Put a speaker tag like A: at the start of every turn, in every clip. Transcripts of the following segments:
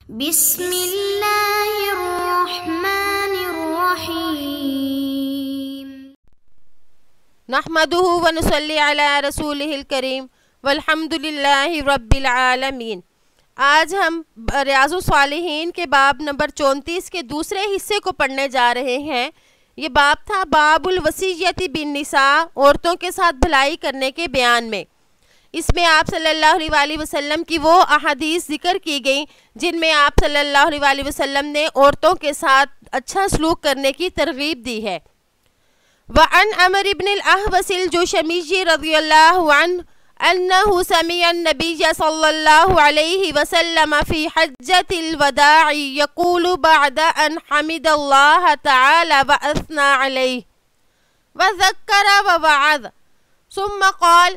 A: بسم اللہ الرحمن الرحیم
B: نحمدہ ونصلی علی رسولہ الکریم والحمد للہ رب العالمین۔ آج ہم ریاض الصالحین کے باب نمبر 34 کے دوسرے حصے کو پڑھنے جا رہے ہیں۔ یہ باب تھا باب الوصیۃ بالنساء، عورتوں کے ساتھ بھلائی کرنے کے بیان میں۔ اس میں آپ صلی اللہ علیہ وسلم کی وہ احادیث ذکر کی گئیں جن میں آپ صلی اللہ علیہ وسلم نے عورتوں کے ساتھ اچھا سلوک کرنے کی ترغیب دی ہے۔ وعن عمر بن الاحوص الجشمی رضی اللہ عنہ انہ سمع النبی صلی اللہ علیہ وسلم فی حجۃ الوداع یقول بعد ان حمد اللہ تعالی واثنى علیہ وذکر ووعظ ثم قال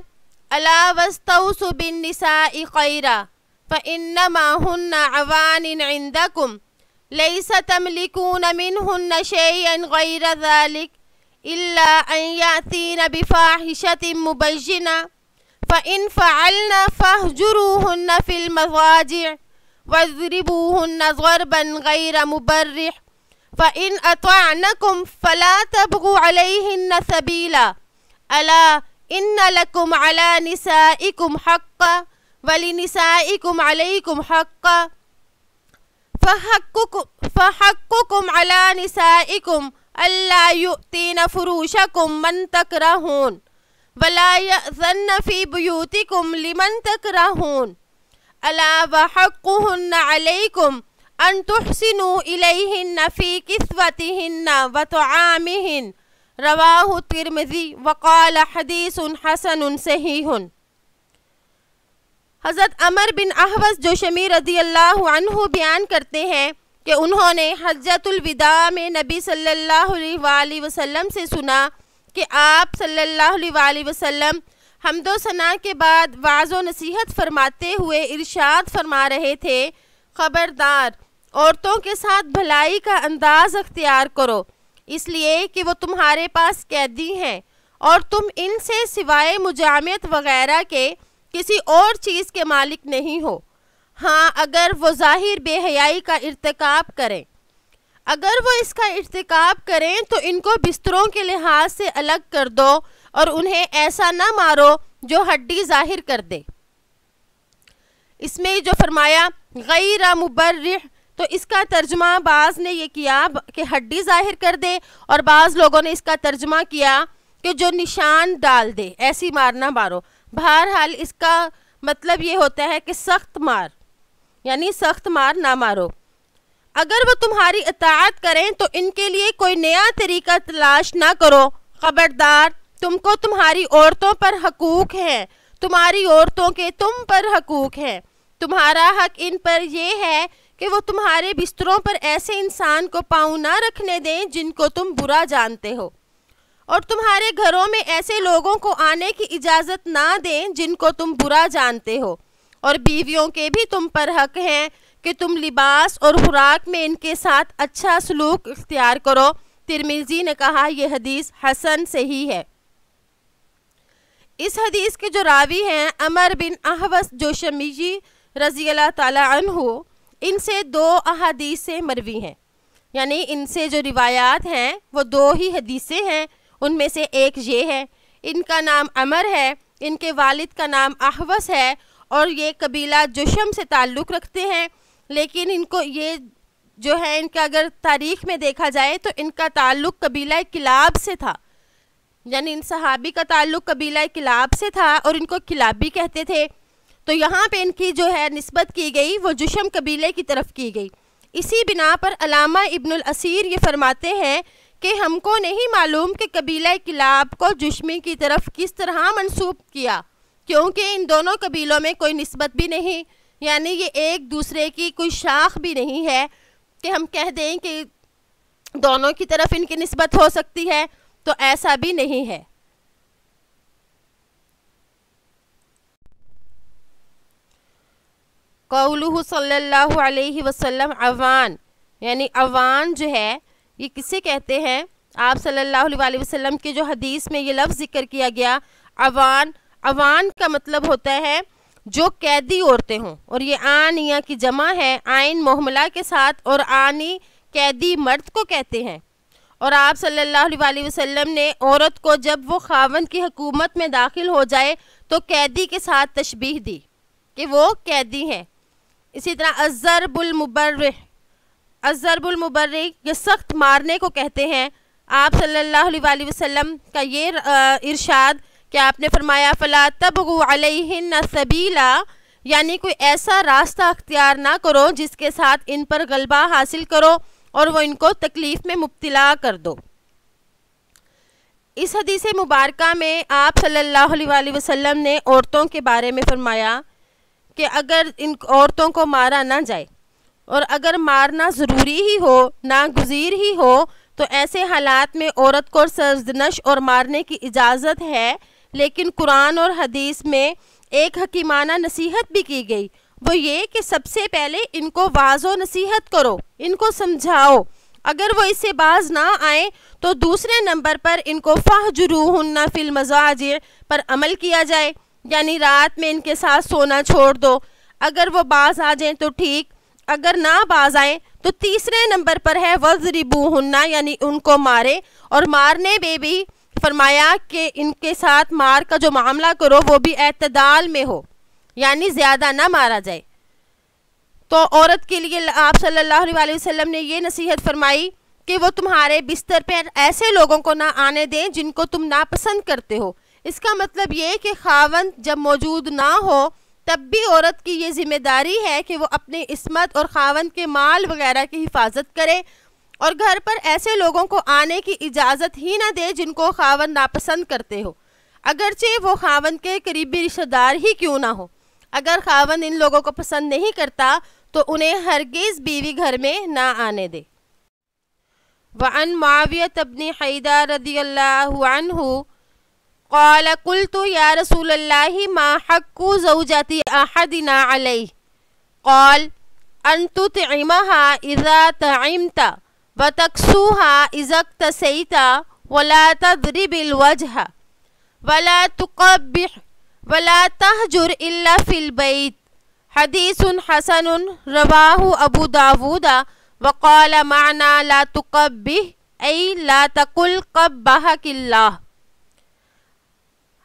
B: الا واستوصوا بالنساء خیرا فانما هن عوان عندکم لیس تملکون منهن شیئا غیر ذلك الا ان یاتین بفاحشۃ مبینہ فإن فعلنا فاهجروهن في المضاجع واضربوهن ضربا غير مبرح فإن أطعنكم فلا تبغوا عليهن سبيلا ألا إن لكم على نسائكم حقا ولنسائكم عليكم حقا فحقكم على نسائكم ألا يؤتين فروشكم من تكرهون ولا يأذن في بيوتكم لمن تكرهون ألا وحقهن عليكم أن تحسنوا إليهن في كسوتهن وطعامهن رواه الترمذي وقال حديث حسن صحيح۔ حضرت عمر بن احوص جوشمی رضی اللہ عنہ بیان کرتے ہیں کہ انہوں نے حجۃ الوداع میں نبی صلی اللہ علیہ وسلم سے سنا کہ آپ صلی اللہ علیہ وسلم حمد و ثنا کے بعد وعظ و نصیحت فرماتے ہوئے ارشاد فرما رہے تھے، خبردار عورتوں کے ساتھ بھلائی کا انداز اختیار کرو، اس لیے کہ وہ تمہارے پاس قیدی ہیں اور تم ان سے سوائے مجامعت وغیرہ کے کسی اور چیز کے مالک نہیں ہو۔ ہاں اگر وہ ظاہر بے حیائی کا ارتکاب کریں، اگر وہ اس کا ارتکاب کریں تو ان کو بستروں کے لحاظ سے الگ کر دو اور انہیں ایسا نہ مارو جو ہڈی ظاہر کر دے۔ اس میں جو فرمایا غیر مبرح، تو اس کا ترجمہ بعض نے یہ کیا کہ ہڈی ظاہر کر دے، اور بعض لوگوں نے اس کا ترجمہ کیا کہ جو نشان ڈال دے، ایسی مار نہ مارو۔ بہرحال اس کا مطلب یہ ہوتا ہے کہ سخت مار، یعنی سخت مار نہ مارو۔ اگر وہ تمہاری اطاعت کریں تو ان کے لیے کوئی نیا طریقہ تلاش نہ کرو۔ خبردار تم کو تمہاری عورتوں پر حقوق ہیں، تمہاری عورتوں کے تم پر حقوق ہیں۔ تمہارا حق ان پر یہ ہے کہ وہ تمہارے بستروں پر ایسے انسان کو پاؤں نہ رکھنے دیں جن کو تم برا جانتے ہو، اور تمہارے گھروں میں ایسے لوگوں کو آنے کی اجازت نہ دیں جن کو تم برا جانتے ہو، اور بیویوں کے بھی تم پر حق ہیں کہ تم لباس اور خوراک میں ان کے ساتھ اچھا سلوک اختیار کرو۔ ترمذی نے کہا یہ حدیث حسن صحیح ہے۔ اس حدیث کے جو راوی ہیں عمر بن احوص جوشمی رضی اللہ تعالی عنہ، ان سے دو احادیث سے مروی ہیں، یعنی ان سے جو روایات ہیں وہ دو ہی حدیثیں ہیں۔ ان میں سے ایک یہ ہے، ان کا نام عمر ہے، ان کے والد کا نام احوص ہے، اور یہ قبیلہ جشم سے تعلق رکھتے ہیں، لیکن ان کو یہ جو ہے ان کا اگر تاریخ میں دیکھا جائے تو ان کا تعلق قبیلہ کلاب سے تھا، یعنی ان صحابی کا تعلق قبیلہ کلاب سے تھا اور ان کو کلابی کہتے تھے، تو یہاں پہ ان کی جو ہے نسبت کی گئی وہ جشم قبیلے کی طرف کی گئی۔ اسی بنا پر علامہ ابن الاسیر یہ فرماتے ہیں کہ ہم کو نہیں معلوم کہ قبیلہ کلاب کو جشمی کی طرف کس طرح منسوب کیا، کیونکہ ان دونوں قبیلوں میں کوئی نسبت بھی نہیں، یعنی یہ ایک دوسرے کی کوئی شاخ بھی نہیں ہے کہ ہم کہہ دیں کہ دونوں کی طرف ان کی نسبت ہو سکتی ہے، تو ایسا بھی نہیں ہے۔ قولہ صلی اللہ علیہ وسلم عوان، یعنی عوان جو ہے یہ کسے کہتے ہیں؟ آپ صلی اللہ علیہ وسلم کی جو حدیث میں یہ لفظ ذکر کیا گیا عوان، عوان کا مطلب ہوتا ہے جو قیدی عورتیں ہوں، اور یہ آنیہ کی جمع ہے آئین محملہ کے ساتھ، اور آنی قیدی مرد کو کہتے ہیں۔ اور آپ صلی اللہ علیہ وسلم نے عورت کو جب وہ خاوند کی حکومت میں داخل ہو جائے تو قیدی کے ساتھ تشبیہ دی کہ وہ قیدی ہیں۔ اسی طرح الضرب المبرح، الضرب المبرح یہ سخت مارنے کو کہتے ہیں۔ آپ صلی اللہ علیہ وسلم کا یہ ارشاد کہ آپ نے فرمایا فلا تبغوا علیہن سبیلا، یعنی کوئی ایسا راستہ اختیار نہ کرو جس کے ساتھ ان پر غلبہ حاصل کرو اور وہ ان کو تکلیف میں مبتلا کر دو۔ اس حدیث مبارکہ میں آپ صلی اللہ علیہ وسلم نے عورتوں کے بارے میں فرمایا کہ اگر ان عورتوں کو مارا نہ جائے، اور اگر مارنا ضروری ہی ہو، ناگزیر ہی ہو، تو ایسے حالات میں عورت کو سرزنش اور مارنے کی اجازت ہے، لیکن قرآن اور حدیث میں ایک حکیمانہ نصیحت بھی کی گئی، وہ یہ کہ سب سے پہلے ان کو واعظ و نصیحت کرو، ان کو سمجھاؤ۔ اگر وہ اس سے باز نہ آئیں تو دوسرے نمبر پر ان کو فاہجروہن فی المضاجع پر عمل کیا جائے، یعنی رات میں ان کے ساتھ سونا چھوڑ دو۔ اگر وہ باز آ جائیں تو ٹھیک، اگر نہ باز آئیں تو تیسرے نمبر پر ہے وَضْرِبُوهُنَّ، یعنی ان کو مارے، اور مارنے میں بھی فرمایا کہ ان کے ساتھ مار کا جو معاملہ کرو وہ بھی اعتدال میں ہو، یعنی زیادہ نہ مارا جائے۔ تو عورت کے لیے آپ صلی اللہ علیہ وسلم نے یہ نصیحت فرمائی کہ وہ تمہارے بستر پر ایسے لوگوں کو نہ آنے دیں جن کو تم ناپسند کرتے ہو۔ اس کا مطلب یہ کہ خاوند جب موجود نہ ہو تب بھی عورت کی یہ ذمہ داری ہے کہ وہ اپنی عصمت اور خاوند کے مال وغیرہ کی حفاظت کرے، اور گھر پر ایسے لوگوں کو آنے کی اجازت ہی نہ دے جن کو خاوند ناپسند کرتے ہو، اگرچہ وہ خاوند کے قریبی رشتہ دار ہی کیوں نہ ہو۔ اگر خاوند ان لوگوں کو پسند نہیں کرتا تو انہیں ہرگز بیوی گھر میں نہ آنے دے۔ وعن معاویہ بن حیدہ رضی اللہ عنہ قال قلت یا رسول اللہ ما حق زوجۃ احدنا علیہ قال ان تطعمها اذا طعمت وتكسوها اذا اكتسيت ولا تضرب الوجه ولا تقبح ولا تهجر الا في البيت۔ حدیث حسن رواہ ابو داود وقال معنى لا تقبح ای لا تقل قبحك اللہ۔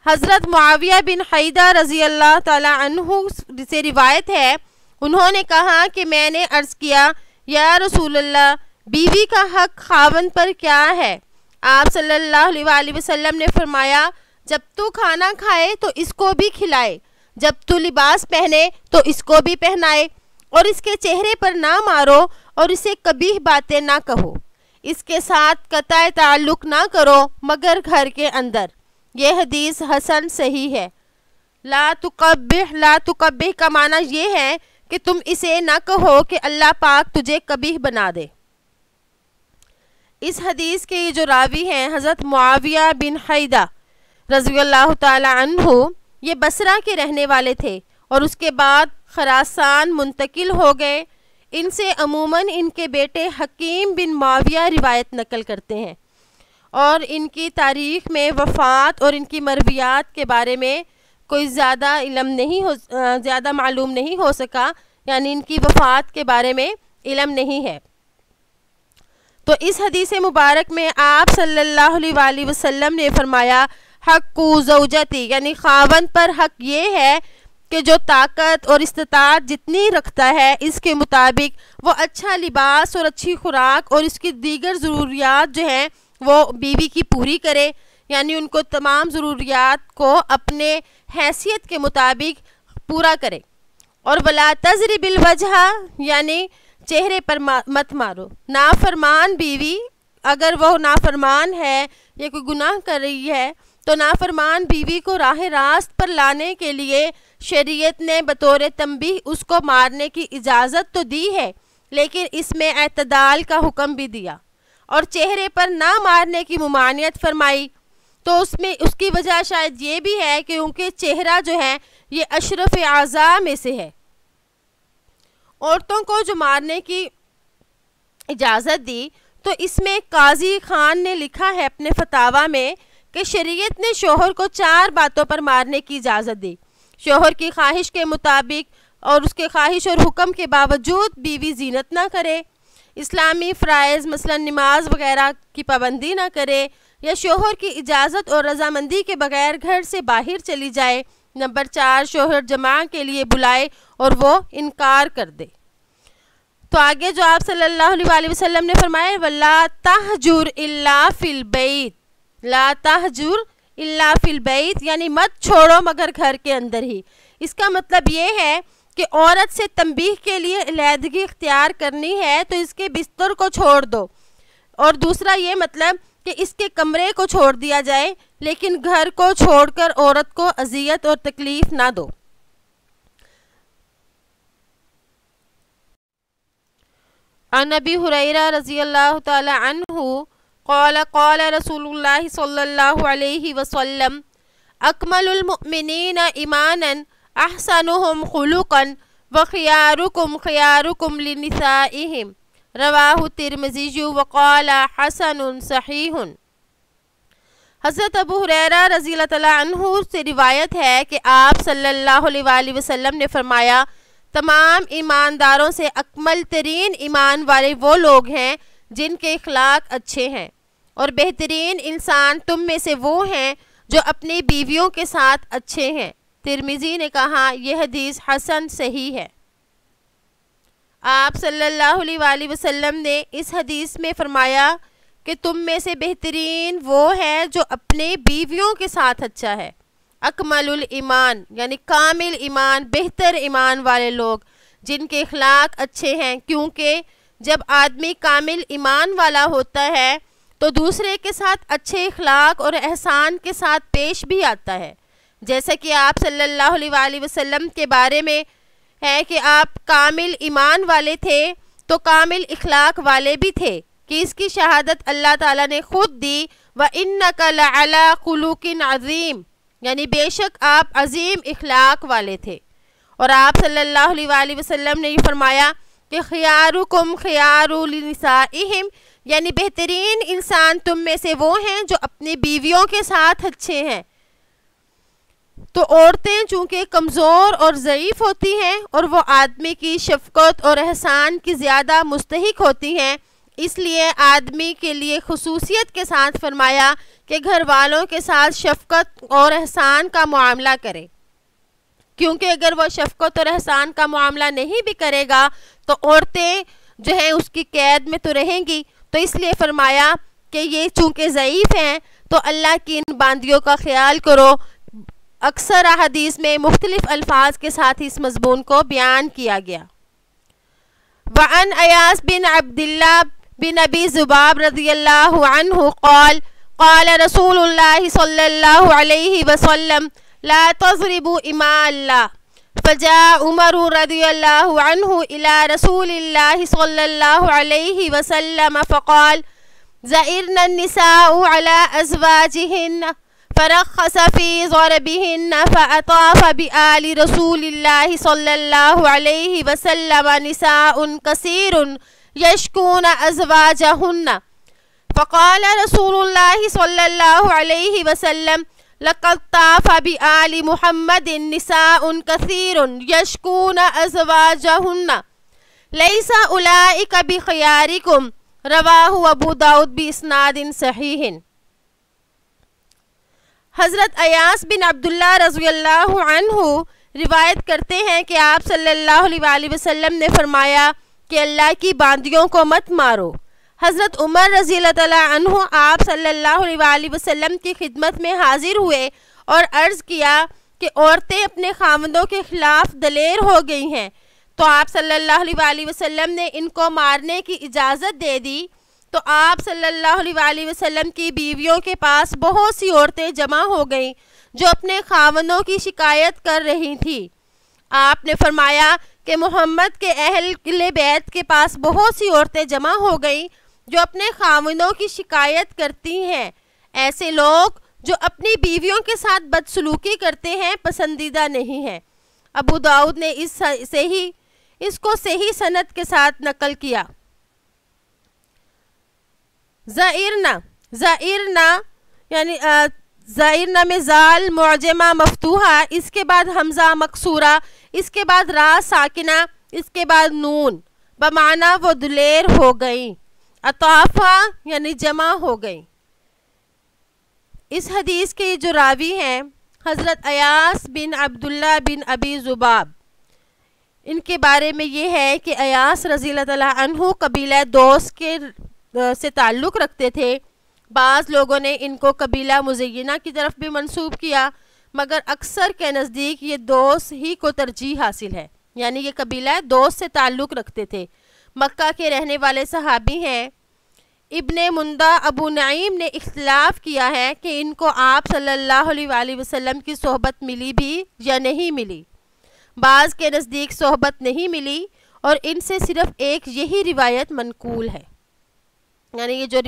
B: حضرت معاویہ بن حیدہ رضی اللہ تعالی عنہ سے روایت ہے، انہوں نے کہا کہ میں نے عرض کیا یا رسول اللہ، بیوی کا حق خاوند پر کیا ہے؟ آپ صلی اللہ علیہ وسلم نے فرمایا جب تو کھانا کھائے تو اس کو بھی کھلائے، جب تو لباس پہنے تو اس کو بھی پہنائے، اور اس کے چہرے پر نہ مارو اور اسے قبیح باتیں نہ کہو، اس کے ساتھ قطع تعلق نہ کرو مگر گھر کے اندر۔ یہ حدیث حسن صحیح ہے۔ لا تقبح کا معنی یہ ہے کہ تم اسے نہ کہو کہ اللہ پاک تجھے قبیح بنا دے۔ اس حدیث کے جو راوی ہیں حضرت معاویہ بن حیدہ رضی اللہ تعالی عنہ، یہ بصرہ کے رہنے والے تھے اور اس کے بعد خراسان منتقل ہو گئے۔ ان سے عموماً ان کے بیٹے حکیم بن معاویہ روایت نقل کرتے ہیں، اور ان کی تاریخ میں وفات اور ان کی مرویات کے بارے میں کوئی زیادہ معلوم نہیں ہو سکا، یعنی ان کی وفات کے بارے میں علم نہیں ہے۔ تو اس حدیث مبارک میں آپ صلی اللہ علیہ وسلم نے فرمایا حق زوجتی، یعنی خاوند پر حق یہ ہے کہ جو طاقت اور استطاعت جتنی رکھتا ہے اس کے مطابق وہ اچھا لباس اور اچھی خوراک اور اس کی دیگر ضروریات جو ہیں وہ بیوی کی پوری کرے، یعنی ان کو تمام ضروریات کو اپنے حیثیت کے مطابق پورا کرے۔ اور ولا تضرب الوجہ، یعنی چہرے پر مت مارو۔ نافرمان بیوی اگر وہ نافرمان ہے یا کوئی گناہ کر رہی ہے تو نافرمان بیوی کو راہ راست پر لانے کے لیے شریعت نے بطور تنبیہ اس کو مارنے کی اجازت تو دی ہے، لیکن اس میں اعتدال کا حکم بھی دیا، اور چہرے پر نہ مارنے کی ممانعت فرمائی۔ تو اس کی وجہ شاید یہ بھی ہے کہ ان کے چہرہ جو ہے یہ اشرف اعضاء میں سے ہے۔ عورتوں کو جو مارنے کی اجازت دی تو اس میں قاضی خان نے لکھا ہے اپنے فتاویٰ میں کہ شریعت نے شوہر کو 4 باتوں پر مارنے کی اجازت دی۔ شوہر کی خواہش کے مطابق اور اس کے خواہش اور حکم کے باوجود بیوی زینت نہ کرے، اسلامی فرائض مثلا نماز وغیرہ کی پابندی نہ کرے، یا شوہر کی اجازت اور رضامندی کے بغیر گھر سے باہر چلی جائے۔ نمبر 4، شوہر جماع کے لیے بلائے اور وہ انکار کر دے۔ تو آگے جو آپ صلی اللہ علیہ وآلہ وسلم نے فرمایا وَلَا تَحْجُرْ إِلَّا فِي الْبَيْتِ، لا تحجر الا فی البیت، یعنی مت چھوڑو مگر گھر کے اندر ہی۔ اس کا مطلب یہ ہے کہ عورت سے تنبیہ کے لیے علیحدگی اختیار کرنی ہے تو اس کے بستر کو چھوڑ دو، اور دوسرا یہ مطلب کہ اس کے کمرے کو چھوڑ دیا جائے، لیکن گھر کو چھوڑ کر عورت کو اذیت اور تکلیف نہ دو۔ عن ابی ہریرہ رضی اللہ تعالی عنہ قال قال رسول اللہ صلی اللہ علیہ وسلم اکمل المؤمنین ایمانا احسنهم خلقا وخیارکم خیارکم لنسائهم رواہ ترمذی وقال حسن صحیح۔ حضرت ابو ہریرہ رضی اللہ تعالیٰ عنہ سے روایت ہے کہ آپ صلی اللہ علیہ وآلہ وسلم نے فرمایا تمام ایمانداروں سے اکمل ترین ایمان والے وہ لوگ ہیں جن کے اخلاق اچھے ہیں، اور بہترین انسان تم میں سے وہ ہیں جو اپنی بیویوں کے ساتھ اچھے ہیں۔ ترمذی نے کہا یہ حدیث حسن صحیح ہے۔ آپ صلی اللہ علیہ وآلہ وسلم نے اس حدیث میں فرمایا کہ تم میں سے بہترین وہ ہے جو اپنے بیویوں کے ساتھ اچھا ہے۔ اکمل الایمان یعنی کامل ایمان، بہتر ایمان والے لوگ جن کے اخلاق اچھے ہیں، کیونکہ جب آدمی کامل ایمان والا ہوتا ہے تو دوسرے کے ساتھ اچھے اخلاق اور احسان کے ساتھ پیش بھی آتا ہے، جیسا کہ آپ صلی اللہ علیہ وآلہ وسلم کے بارے میں ہے کہ آپ کامل ایمان والے تھے تو کامل اخلاق والے بھی تھے، کہ اس کی شہادت اللہ تعالیٰ نے خود دی وَإِنَّكَ لَعَلَىٰ خُلُقٍ عَظِيمٍ، یعنی بے شک آپ عظیم اخلاق والے تھے۔ اور آپ صلی اللہ علیہ وآلہ وسلم نے یہ فرمایا کہ خیارکم خیار لنسائہم، یعنی بہترین انسان تم میں سے وہ ہیں جو اپنی بیویوں کے ساتھ اچھے ہیں۔ تو عورتیں چونکہ کمزور اور ضعیف ہوتی ہیں اور وہ آدمی کی شفقت اور احسان کی زیادہ مستحق ہوتی ہیں، اس لیے آدمی کے لیے خصوصیت کے ساتھ فرمایا کہ گھر والوں کے ساتھ شفقت اور احسان کا معاملہ کرے، کیونکہ اگر وہ شفقت اور احسان کا معاملہ نہیں بھی کرے گا تو عورتیں جو ہیں اس کی قید میں تو رہیں گی۔ تو اس لیے فرمایا کہ یہ چونکہ ضعیف ہیں تو اللہ کی ان باندیوں کا خیال کرو۔ اکثر احادیث میں مختلف الفاظ کے ساتھ اس مضمون کو بیان کیا گیا۔ وعن ایاس بن عبداللہ بن ابی ذباب رضی اللہ عنہ قال قال رسول اللہ صلی اللہ علیہ وسلم لا تضربوا اماء اللہ فجاء عمر رضی اللہ عنہ الى رسول اللہ صلی اللہ علیہ وسلم فقال زائرن النساء على ازواجهن فرخص في ضربهن فأطاف بآل رسول الله صلى الله عليه وسلم نساء كثير يشكون أزواجهن فقال رسول الله صلى الله عليه وسلم لقد طاف بآل محمد نساء كثير يشكون أزواجهن ليس أولئك بخياركم رواه أبو داود بإسناد صحيح۔ حضرت ایاس بن عبداللہ رضی اللہ عنہ روایت کرتے ہیں کہ آپ صلی اللہ علیہ وآلہ وسلم نے فرمایا کہ اللہ کی باندیوں کو مت مارو۔ حضرت عمر رضی اللہ تعالیٰ عنہ آپ صلی اللہ علیہ وآلہ وسلم کی خدمت میں حاضر ہوئے اور عرض کیا کہ عورتیں اپنے خاوندوں کے خلاف دلیر ہو گئی ہیں، تو آپ صلی اللہ علیہ وآلہ وسلم نے ان کو مارنے کی اجازت دے دی۔ تو آپ صلی اللہ علیہ وآلہ وسلم کی بیویوں کے پاس بہت سی عورتیں جمع ہو گئیں جو اپنے خاوندوں کی شکایت کر رہی تھیں۔ آپ نے فرمایا کہ محمد کے اہل بیت کے پاس بہت سی عورتیں جمع ہو گئیں جو اپنے خاوندوں کی شکایت کرتی ہیں۔ ایسے لوگ جو اپنی بیویوں کے ساتھ بدسلوکی کرتے ہیں پسندیدہ نہیں ہیں۔ ابو داؤد نے اس کو صحیح سند کے ساتھ نقل کیا۔ زائرنا یعنی زائرنا میں زال معجمہ مفتوحہ، اس کے بعد حمزہ مکسورہ، اس کے بعد را ساکنہ، اس کے بعد نون، بمعنی وہ دلیر ہو گئیں، اطافہ یعنی جمع ہو گئیں۔ اس حدیث کے جو راوی ہیں حضرت ایاس بن عبداللہ بن ابی ذباب، ان کے بارے میں یہ ہے کہ ایاس رضی اللہ تعالیٰ عنہ قبیلہ دوس کے سے تعلق رکھتے تھے۔ بعض لوگوں نے ان کو قبیلہ مزینہ کی طرف بھی منسوب کیا، مگر اکثر کے نزدیک یہ دوس ہی کو ترجیح حاصل ہے، یعنی یہ قبیلہ دوس سے تعلق رکھتے تھے۔ مکہ کے رہنے والے صحابی ہیں۔ ابن مندہ ابو نعیم نے اختلاف کیا ہے کہ ان کو آپ صلی اللہ علیہ وآلہ وسلم کی صحبت ملی بھی یا نہیں ملی۔ بعض کے نزدیک صحبت نہیں ملی اور ان سے صرف ایک یہی روایت منقول ہے، یعنی یہ جو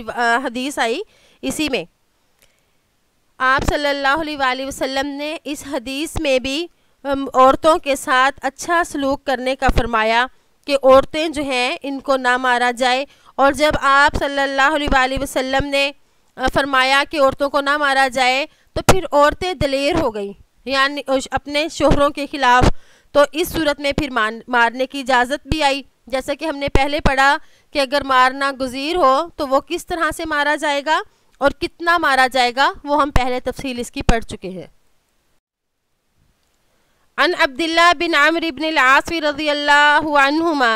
B: حدیث آئی اسی میں آپ صلی اللہ علیہ وآلہ وسلم نے اس حدیث میں بھی عورتوں کے ساتھ اچھا سلوک کرنے کا فرمایا کہ عورتیں جو ہیں ان کو نہ مارا جائے، اور جب آپ صلی اللہ علیہ وآلہ وسلم نے فرمایا کہ عورتوں کو نہ مارا جائے تو پھر عورتیں دلیر ہو گئیں، یعنی اپنے شوہروں کے خلاف، تو اس صورت میں پھر مارنے کی اجازت بھی آئی، جیسا کہ ہم نے پہلے پڑھا کہ اگر مارنا گزیر ہو تو وہ کس طرح سے مارا جائے گا اور کتنا مارا جائے گا، وہ ہم پہلے تفصیل اس کی پڑھ چکے ہیں۔ عن عبداللہ بن عمرو بن العاص رضی اللہ عنہما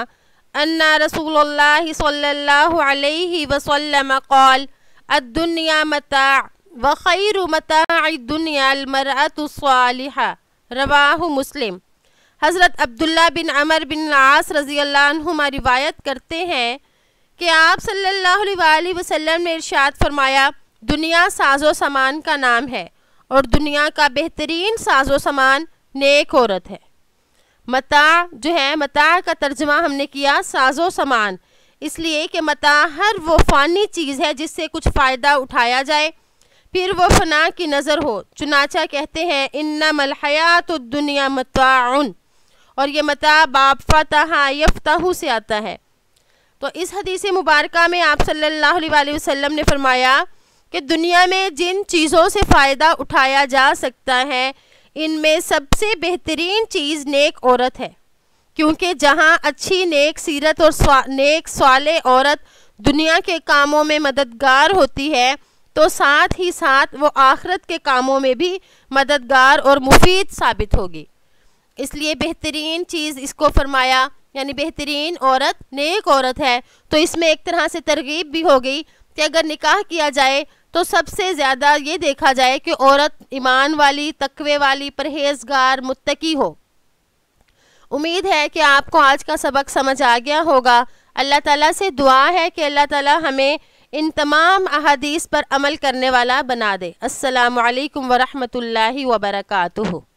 B: ان رسول اللہ صلی اللہ علیہ وسلم قال الدنیا متاع وخیر متاع الدنیا المرأة الصالحہ، رواہ مسلم۔ حضرت عبداللہ بن عمر بن العاص رضی اللہ عنہما روایت کرتے ہیں کہ آپ صلی اللہ علیہ وآلہ وسلم نے ارشاد فرمایا، دنیا ساز و سامان کا نام ہے اور دنیا کا بہترین ساز و سامان نیک عورت ہے۔ متاع جو ہے، متاع کا ترجمہ ہم نے کیا ساز و سامان، اس لیے کہ متاع ہر وہ فانی چیز ہے جس سے کچھ فائدہ اٹھایا جائے پھر وہ فنا کی نظر ہو، چنانچہ کہتے ہیں انما الحیات الدنیا متاع، اور یہ متاع باب فتح یفتح سے آتا ہے۔ تو اس حدیث مبارکہ میں آپ صلی اللہ علیہ وآلہ وسلم نے فرمایا کہ دنیا میں جن چیزوں سے فائدہ اٹھایا جا سکتا ہے ان میں سب سے بہترین چیز نیک عورت ہے، کیونکہ جہاں اچھی نیک سیرت اور نیک صالح عورت دنیا کے کاموں میں مددگار ہوتی ہے تو ساتھ ہی ساتھ وہ آخرت کے کاموں میں بھی مددگار اور مفید ثابت ہوگی۔ اس لیے بہترین چیز اس کو فرمایا، یعنی بہترین عورت نیک عورت ہے، تو اس میں ایک طرح سے ترغیب بھی ہو گئی کہ اگر نکاح کیا جائے تو سب سے زیادہ یہ دیکھا جائے کہ عورت ایمان والی، تقوی والی، پرہیزگار، متقی ہو۔ امید ہے کہ آپ کو آج کا سبق سمجھ آ گیا ہوگا۔ اللہ تعالیٰ سے دعا ہے کہ اللہ تعالیٰ ہمیں ان تمام احادیث پر عمل کرنے والا بنا دے۔ السلام علیکم ورحمۃ اللہ وبرکاتہ۔